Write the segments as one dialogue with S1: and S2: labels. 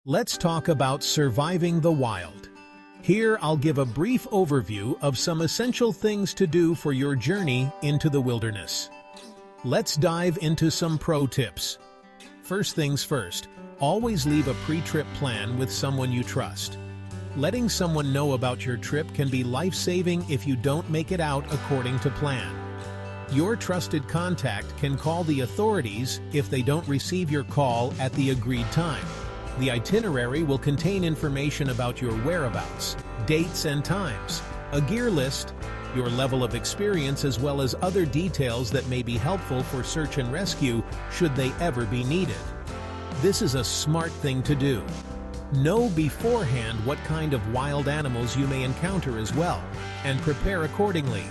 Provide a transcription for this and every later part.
S1: Let's talk about surviving the wild. Here I'll give a brief overview of some essential things to do for your journey into the wilderness. Let's dive into some pro tips. First things first, always leave a pre-trip plan with someone you trust. Letting someone know about your trip can be life-saving if you don't make it out according to plan. Your trusted contact can call the authorities if they don't receive your call at the agreed time. The itinerary will contain information about your whereabouts, dates and times, a gear list, your level of experience, as well as other details that may be helpful for search and rescue should they ever be needed. This is a smart thing to do. Know beforehand what kind of wild animals you may encounter as well, and prepare accordingly.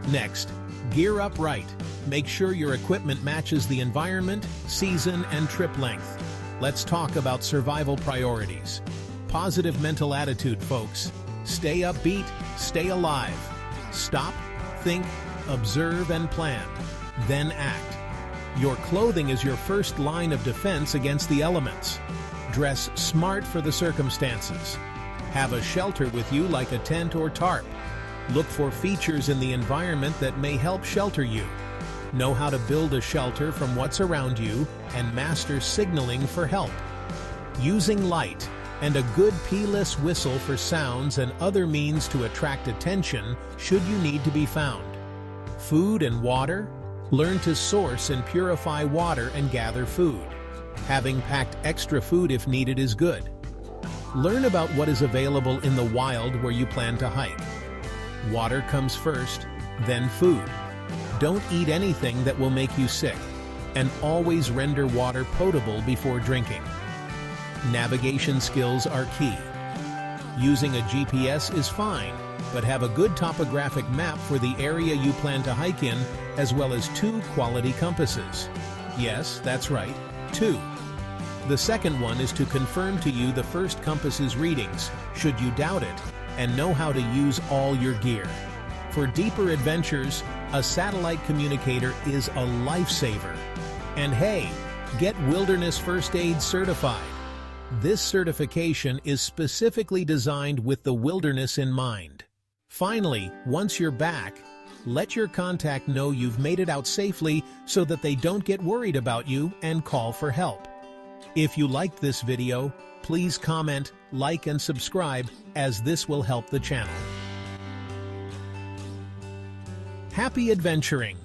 S1: Next, gear up right. Make sure your equipment matches the environment, season, and trip length. Let's talk about survival priorities. Positive mental attitude, folks. Stay upbeat, stay alive. Stop, think, observe, and plan. Then act. Your clothing is your first line of defense against the elements. Dress smart for the circumstances. Have a shelter with you like a tent or tarp. Look for features in the environment that may help shelter you. Know how to build a shelter from what's around you and master signaling for help. Using light and a good P-less whistle for sounds and other means to attract attention should you need to be found. Food and water. Learn to source and purify water and gather food. Having packed extra food if needed is good. Learn about what is available in the wild where you plan to hike. Water comes first, then food. Don't eat anything that will make you sick, and always render water potable before drinking. Navigation skills are key. Using a GPS is fine, but have a good topographic map for the area you plan to hike in, as well as 2 quality compasses. Yes, that's right, 2. The second one is to confirm to you the first compass's readings, should you doubt it, and know how to use all your gear. For deeper adventures, a satellite communicator is a lifesaver. And hey, get Wilderness First Aid certified. This certification is specifically designed with the wilderness in mind. Finally, once you're back, let your contact know you've made it out safely so that they don't get worried about you and call for help. If you liked this video, please comment, like, and subscribe, as this will help the channel. Happy adventuring!